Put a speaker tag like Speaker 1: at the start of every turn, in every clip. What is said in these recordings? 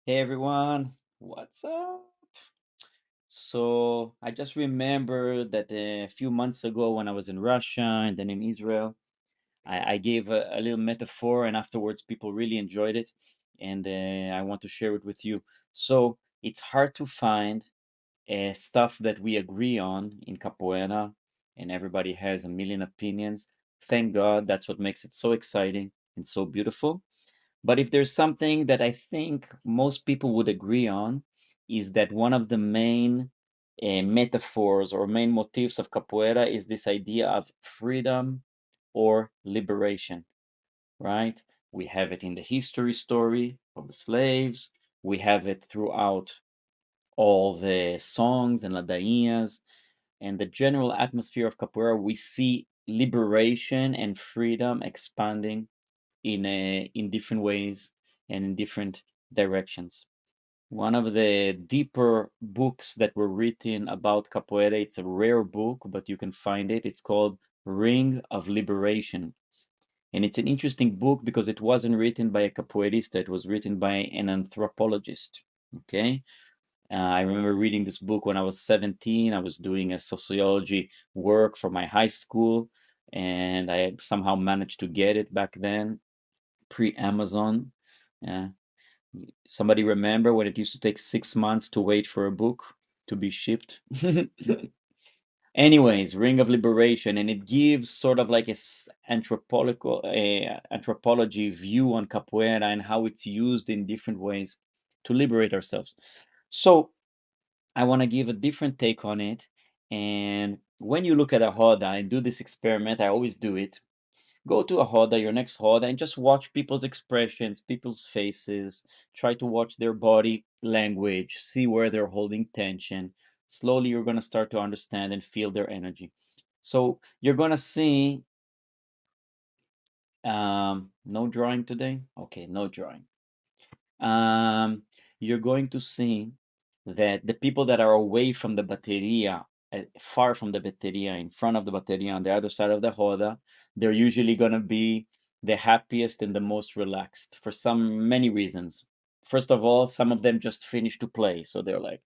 Speaker 1: Hey everyone, what's up? So I just remember that a few months ago when I was in Russia and then in Israel, I gave a little metaphor and afterwards people really enjoyed it and I want to share it with you. So it's hard to find stuff that we agree on in Capoeira and everybody has a million opinions. Thank God, that's what makes it so exciting and so beautiful. But if there's something that I think most people would agree on, is that one of the main metaphors or main motifs of capoeira is this idea of freedom or liberation, right? We have it in the history story of the slaves. We have it throughout all the songs and ladainhas and the general atmosphere of capoeira. We see liberation and freedom expanding in different ways and in different directions. One of the deeper books that were written about capoeira, it's a rare book, but you can find it. It's called Ring of Liberation. And it's an interesting book because it wasn't written by a capoeirista, it was written by an anthropologist. Okay. I remember reading this book when I was 17. I was doing a sociology work for my high school, and I somehow managed to get it back then pre-Amazon. Yeah. Somebody remember when it used to take 6 months to wait for a book to be shipped? Anyways, Ring of Liberation, and it gives sort of like a anthropology view on capoeira and how it's used in different ways to liberate ourselves. So I want to give a different take on it. And when you look at a roda and do this experiment, I always do it. Go to a Hoda, your next Hoda, and just watch people's expressions, people's faces. Try to watch their body language, see where they're holding tension. Slowly, you're going to start to understand and feel their energy. So, you're going to see no drawing today. Okay, no drawing. um, you're going to see that the people that are away from the bateria, far from the bateria, in front of the bateria, on the other side of the roda, they're usually going to be the happiest and the most relaxed for some many reasons. First of all, some of them just finished to play, so they're like,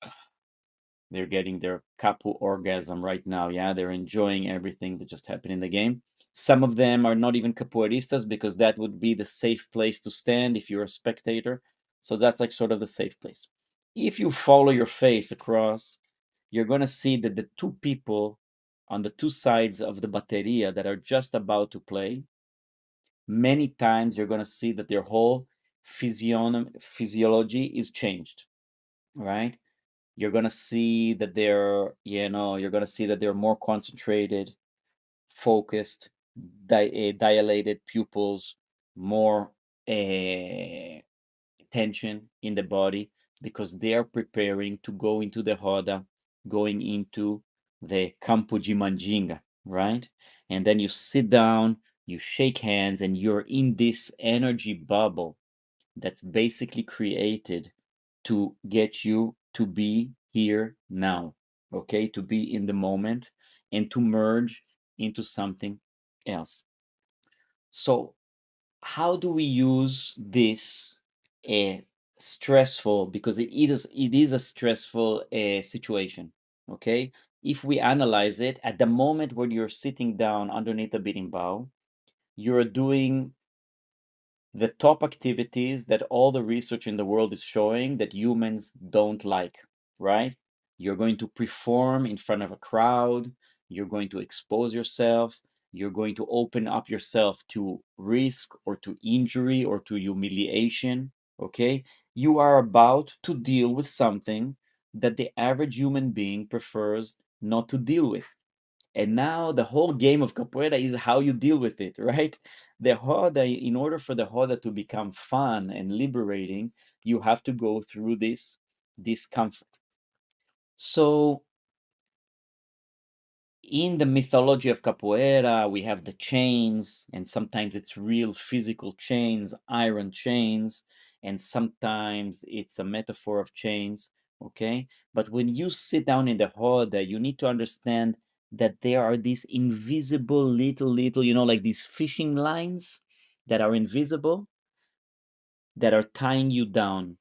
Speaker 1: they're getting their capu orgasm right now. Yeah, they're enjoying everything that just happened in the game. Some of them are not even capoeiristas because that would be the safe place to stand if you're a spectator. So that's like sort of the safe place. If you follow your face across, you're going to see that the two people on the two sides of the bateria that are just about to play, many times you're going to see that their whole physiology is changed, right? You're gonna see that you're gonna see that they're more concentrated, focused, dilated pupils, more tension in the body because they are preparing to go into the roda, going into the campo de mandinga, right? And then you sit down, you shake hands, and you're in this energy bubble that's basically created to get you to be here now, okay? To be in the moment and to merge into something else. So, how do we use this stressful, because it is a stressful situation, okay? If we analyze it, at the moment when you're sitting down underneath a beating bow, you're doing the top activities that all the research in the world is showing that humans don't like, right? You're going to perform in front of a crowd, you're going to expose yourself, you're going to open up yourself to risk or to injury or to humiliation, okay? You are about to deal with something that the average human being prefers not to deal with. And now the whole game of capoeira is how you deal with it, right? The roda, in order for the roda to become fun and liberating, you have to go through this discomfort. So in the mythology of capoeira, we have the chains, and sometimes it's real physical chains, iron chains, and sometimes it's a metaphor of chains. Okay, but when you sit down in the roda, you need to understand that there are these invisible little, like these fishing lines that are invisible that are tying you down.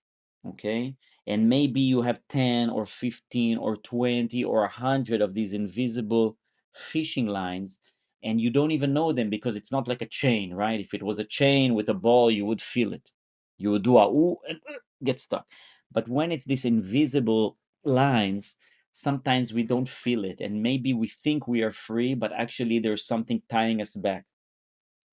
Speaker 1: okay? And maybe you have 10 or 15 or 20 or 100 of these invisible fishing lines, and you don't even know them because it's not like a chain, right? If it was a chain with a ball, you would feel it. You would do a ooh and get stuck. But when it's these invisible lines, sometimes we don't feel it, and maybe we think we are free, but actually there's something tying us back,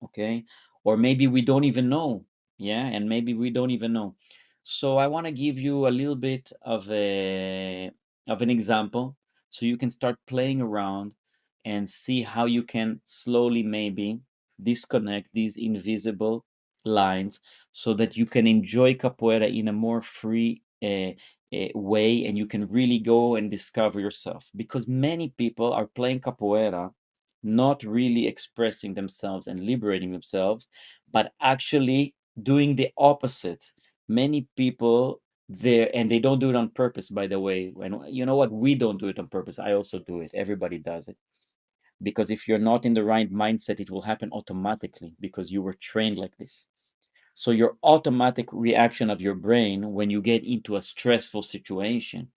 Speaker 1: okay? Or maybe we don't even know, yeah, and maybe we don't even know. So I want to give you a little bit of an example so you can start playing around and see how you can slowly maybe disconnect these invisible lines so that you can enjoy capoeira in a more free way, and you can really go and discover yourself, because many people are playing capoeira not really expressing themselves and liberating themselves, but actually doing the opposite. Many people there, and they don't do it on purpose, by the way. And you know what? We don't do it on purpose. I also do it. Everybody does it. Because if you're not in the right mindset, it will happen automatically because you were trained like this. So your automatic reaction of your brain when you get into a stressful situation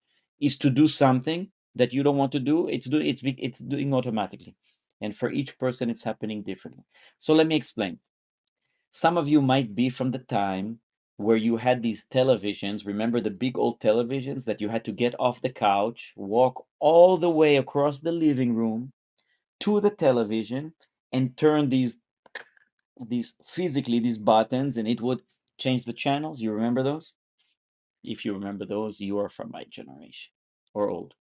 Speaker 1: is to do something that you don't want to do. It's doing automatically. And for each person it's happening differently. So let me explain. Some of you might be from the time where you had these televisions. Remember the big old televisions that you had to get off the couch, walk all the way across the living room to the television and turn these physically these buttons, and it would change the channels. You remember those? If you remember those, you are from my generation or old.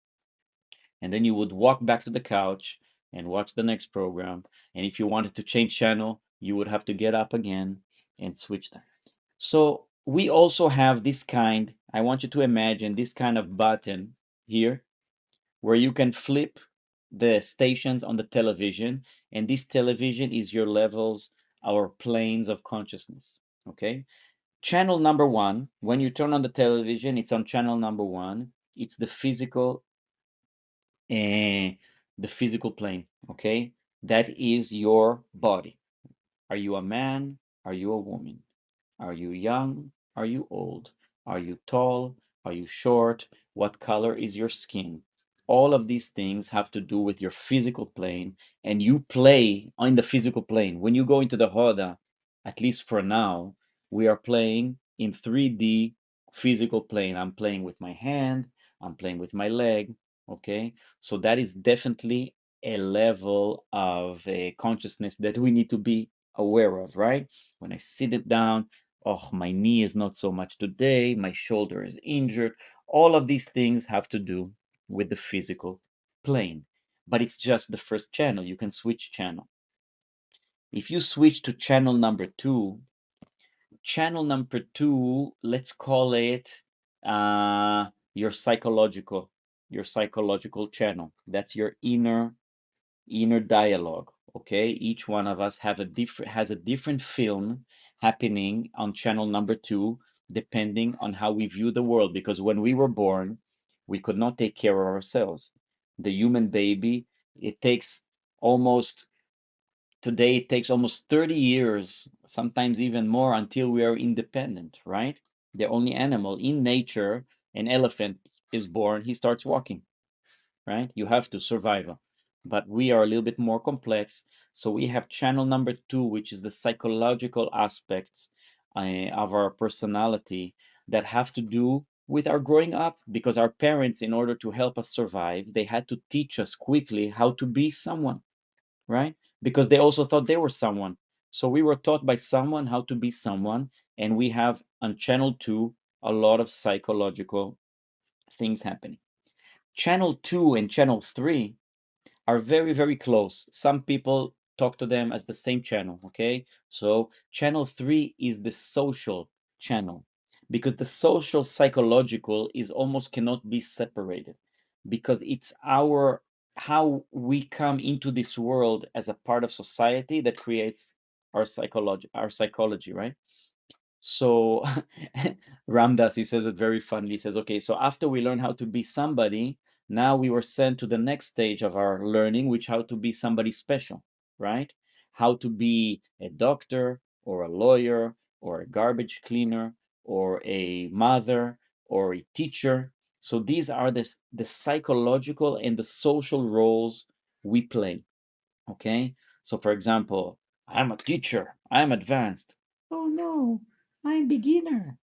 Speaker 1: And then you would walk back to the couch and watch the next program, and if you wanted to change channel, you would have to get up again and switch them. So we also have this kind, I want you to imagine this kind of button here where you can flip the stations on the television, and this television is your levels, our planes of consciousness, okay? Channel number one, when you turn on the television, it's on channel number one. It's uh, the physical plane, okay? That is your body. Are you a man? Are you a woman? Are you young? Are you old? Are you tall? Are you short? What color is your skin? All of these things have to do with your physical plane, and you play on the physical plane. When you go into the Hoda, at least for now, we are playing in 3D physical plane. I'm playing with my hand, I'm playing with my leg, okay? So that is definitely a level of a consciousness that we need to be aware of, right? When I sit it down, oh, my knee is not so much today, my shoulder is injured. All of these things have to do with the physical plane. But it's just the first channel. You can switch channel. If you switch to channel number two, let's call it your psychological channel. That's your inner dialogue, okay? Each one of us has a different film happening on channel number two, depending on how we view the world, because when we were born we could not take care of ourselves. The human baby, it takes almost today it takes almost 30 years, sometimes even more, until we are independent, right? The only animal in nature, an elephant is born, he starts walking, right? You have to survive. But we are a little bit more complex. So we have channel number two, which is the psychological aspects of our personality that have to do with our growing up, because our parents, in order to help us survive, they had to teach us quickly how to be someone, right? Because they also thought they were someone. So we were taught by someone how to be someone. And we have on channel two a lot of psychological things happening. Channel 2 and channel 3 are very, very close. Some people talk to them as the same channel, okay? So channel 3 is the social channel, because the social psychological is almost cannot be separated, because it's our how we come into this world as a part of society that creates our psychology, right? So Ramdas, he says it very funny. He says, okay, so after we learn how to be somebody, now we were sent to the next stage of our learning, which how to be somebody special, right? How to be a doctor or a lawyer or a garbage cleaner or a mother or a teacher. So these are the psychological and the social roles we play. Okay. So for example, I'm a teacher, I'm advanced. Oh no, I'm beginner.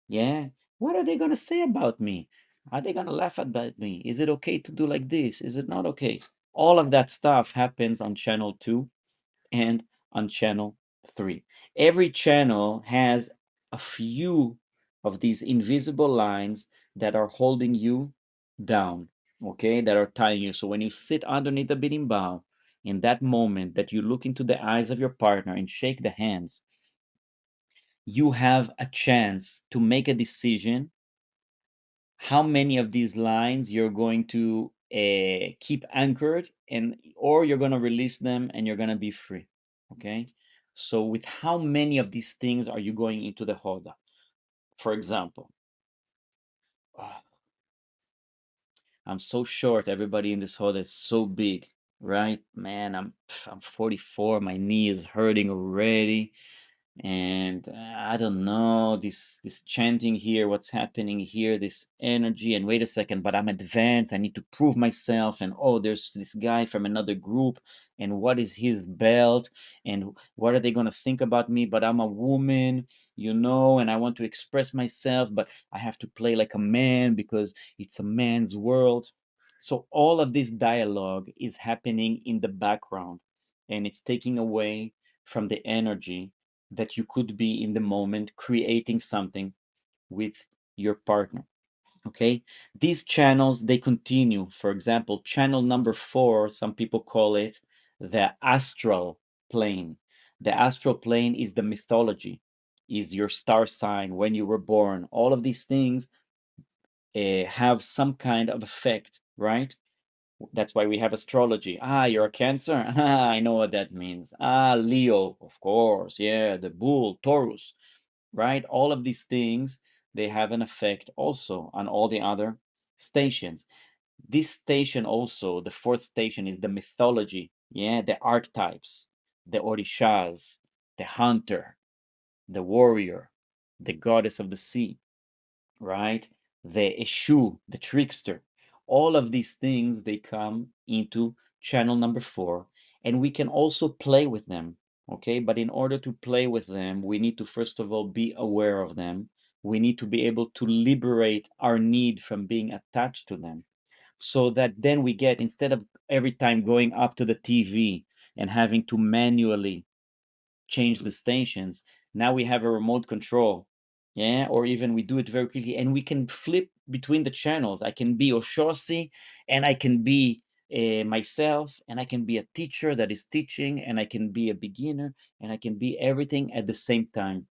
Speaker 1: Yeah. What are they going to say about me? Are they going to laugh about me? Is it okay to do like this? Is it not okay? All of that stuff happens on channel 2 and on channel 3. Every channel has a few of these invisible lines that are holding you down, okay, that are tying you. So when you sit underneath the birimbau, in that moment that you look into the eyes of your partner and shake the hands, you have a chance to make a decision how many of these lines you're going to keep anchored, and or you're going to release them and you're going to be free. Okay, so with how many of these things are you going into the hoda? For example, "Ah, I'm so short, everybody in this hoda is so big, right? Man, I'm 44, my knee is hurting already, and I don't know this chanting here, what's happening here, this energy, and wait a second, but I'm advanced, I need to prove myself, and oh, there's this guy from another group, and what is his belt, and what are they going to think about me, but I'm a woman, and I want to express myself, but I have to play like a man because it's a man's world." So all of this dialogue is happening in the background, and it's taking away from the energy that you could be in the moment creating something with your partner. Okay, these channels, they continue. For example, channel number 4, some people call it the astral plane. The astral plane is the mythology, is your star sign, when you were born. All of these things have some kind of effect, right? That's why we have astrology. Ah, you're a Cancer? Ah, I know what that means. Ah, Leo, of course. Yeah, the bull, Taurus, right? All of these things, they have an effect also on all the other stations. This station also, the fourth station, is the mythology. Yeah, the archetypes, the orishas, the hunter, the warrior, the goddess of the sea, right? The Eshu, the trickster. All of these things, they come into channel number 4, and we can also play with them. Okay, but in order to play with them, we need to first of all be aware of them. We need to be able to liberate our need from being attached to them, so that then we get, instead of every time going up to the TV and having to manually change the stations, now we have a remote control. Yeah, or even we do it very quickly, and we can flip between the channels. I can be Oshosi, and I can be myself, and I can be a teacher that is teaching, and I can be a beginner, and I can be everything at the same time.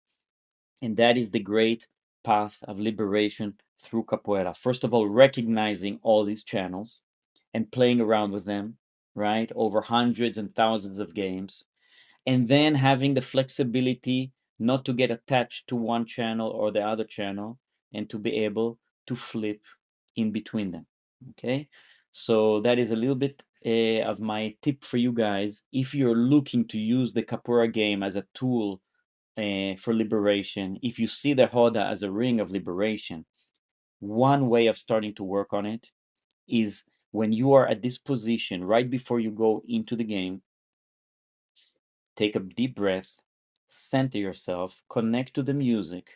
Speaker 1: And that is the great path of liberation through capoeira. First of all, recognizing all these channels and playing around with them, right, over hundreds and thousands of games, and then having the flexibility not to get attached to one channel or the other channel, and to be able to flip in between them. Okay, so that is a little bit of my tip for you guys. If you're looking to use the capoeira game as a tool for liberation, if you see the hoda as a ring of liberation, one way of starting to work on it is, when you are at this position right before you go into the game, take a deep breath, center yourself, connect to the music,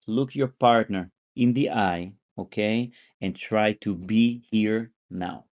Speaker 1: look your partner in the eye, okay, and try to be here now.